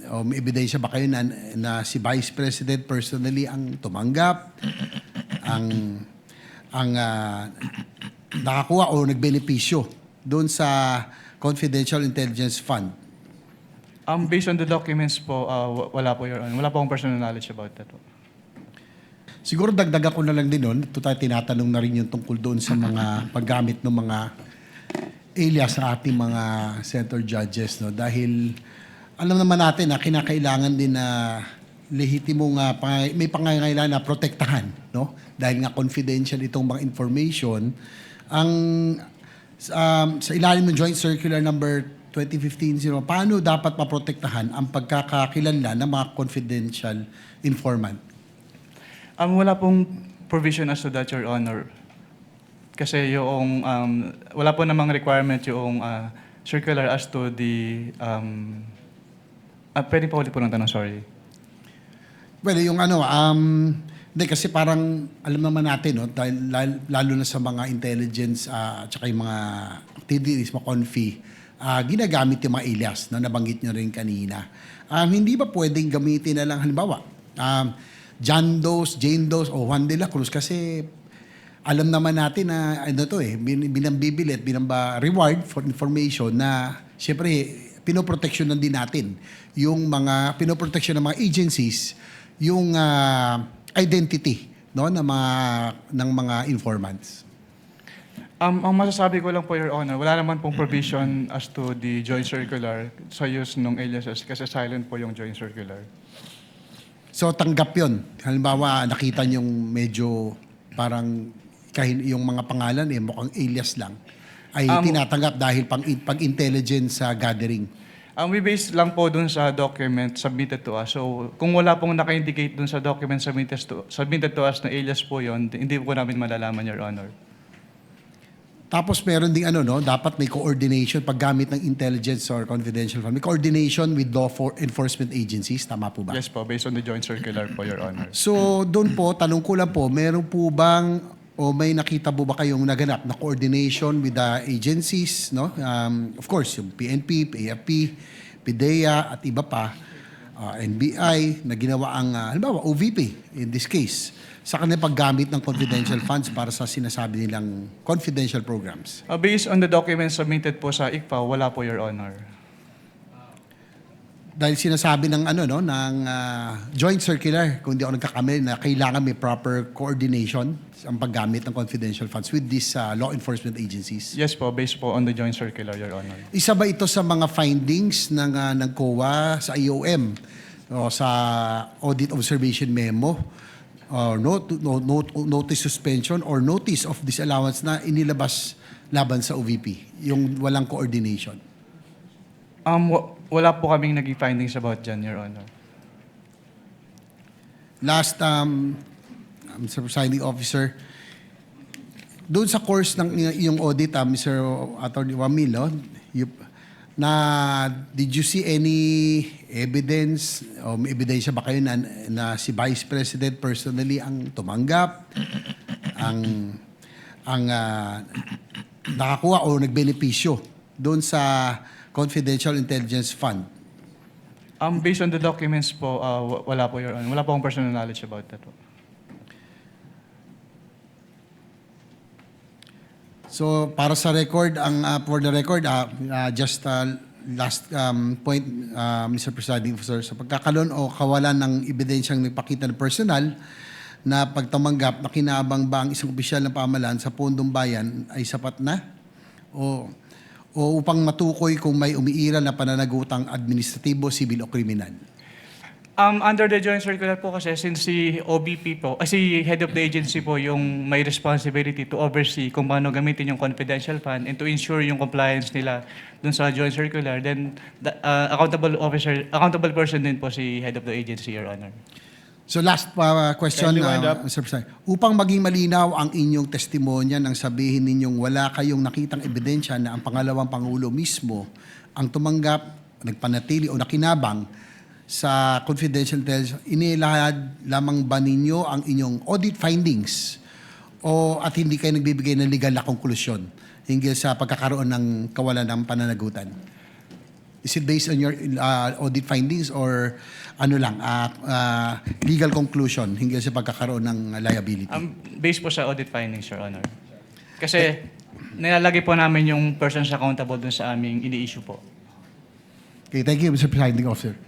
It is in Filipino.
O may ebidensya ba kayo na si Vice President personally ang tumanggap, ang nakakuha o nagbenepisyo doon sa Confidential Intelligence Fund? Based on the documents po, wala po, Your Honor. Wala po akong personal knowledge about that po. Siguro dagdagan ko na lang din noon, ito tayo tinatanong na rin yung tungkol doon sa mga paggamit ng mga alias sa ating mga senator judges. No? Dahil alam naman natin na kinakailangan din na lehitimong may pangangailangan na protektahan. No? Dahil nga confidential itong mga information. Sa ilalim ng Joint Circular Number 2015-0, paano dapat maprotektahan ang pagkakakilanlan ng mga confidential informant? Wala pong provision as to that, Your Honor. Kasi yung, wala po namang requirement yung circular as to the, pwede pa ulit po ng tanong, sorry. Well, yung hindi kasi parang alam naman natin, no, dahil lalo na sa mga intelligence at saka yung mga activities, mga confi, ginagamit yung mga alias na nabanggit nyo rin kanina. Hindi ba pwedeng gamitin na lang, halimbawa, John Doe, Jane Doe o Juan de la Cruz kasi alam naman natin na binambibilit, reward for information na siyempre pinoproteksyonan din natin yung mga pinoproteksyon ng mga agencies yung identity no ng mga informants. Ang masasabi ko lang po, Your Honor, wala naman pong provision as to the joint circular sa use ng aliases kasi silent po yung joint circular. So tanggap yun. Halimbawa, nakita niyong medyo parang yung mga pangalan mukhang alias lang. Ay tinatanggap dahil pag-intelligence gathering. We base lang po dun sa document submitted to us. So kung wala pong naka-indicate dun sa document submitted to us na alias po yon, hindi po namin malalaman, Your Honor. Tapos meron ding dapat may coordination paggamit ng intelligence or confidential fund. May coordination with law enforcement agencies, tama po ba? Yes po, based on the joint circular po, Your Honor. So doon po, tanong ko lang po, meron po bang o may nakita po ba kayong naganap na coordination with the agencies, no? Of course, yung PNP, AFP, PIDEA at iba pa, NBI na ginawa ang halimbawa OVP in this case sa kanilang paggamit ng confidential funds para sa sinasabi nilang confidential programs. Based on the documents submitted po sa ICPA, wala po, Your Honor. Dahil sinasabi ng joint circular, kung hindi ako nagkakamali, na kailangan may proper coordination ang paggamit ng confidential funds with these law enforcement agencies. Yes po, based po on the joint circular, Your Honor. Isa ba ito sa mga findings ng COA sa IOM o sa audit observation memo or notice suspension or notice of disallowance na inilabas laban sa OVP, yung walang coordination? Wala po kaming naging findings about dyan, Your Honor. Last, Mr. Presiding Officer, doon sa course ng iyong audit, Mr. Attorney Wamil, did you see any evidence o may ebidensya ba kayo na si Vice President personally ang tumanggap, ang nakakuha o nagbenepisyo doon sa Confidential Intelligence Fund? Based on the documents po, wala po, Your Honor. Wala po akong personal knowledge about that po. So para sa record, for the record, just last point, Mr. Presiding Officer, sa pagkakaroon o kawalan ng ebidensyang nagpakita ng personal na pagtamanggap na kinabang ba ang isang opisyal ng pamahalaan sa pondong bayan ay sapat na? O upang matukoy kung may umiiral na pananagutang administratibo, sibil o kriminal? Under the joint circular po kasi, since si OBP po, si head of the agency po yung may responsibility to oversee kung paano gamitin yung confidential fund and to ensure yung compliance nila dun sa joint circular, then the, accountable person din po si head of the agency, Your Honor. So last question, Mr. President. Upang maging malinaw ang inyong testimonya nang sabihin ninyong wala kayong nakitang ebidensya na ang pangalawang Pangulo mismo ang tumanggap, nagpanatili o nakinabang sa confidential intelligence, inilahad lamang ba ninyo ang inyong audit findings at hindi kayo nagbibigay ng legal na konklusyon hinggil sa pagkakaroon ng kawalan ng pananagutan? Is it based on your audit findings or ano lang, legal conclusion hinggil sa pagkakaroon ng liability? Based po sa audit findings, Your Honor. Kasi nilalagay po namin yung persons accountable dun sa aming ini-issue po. Okay, thank you, Mr. Presiding Officer.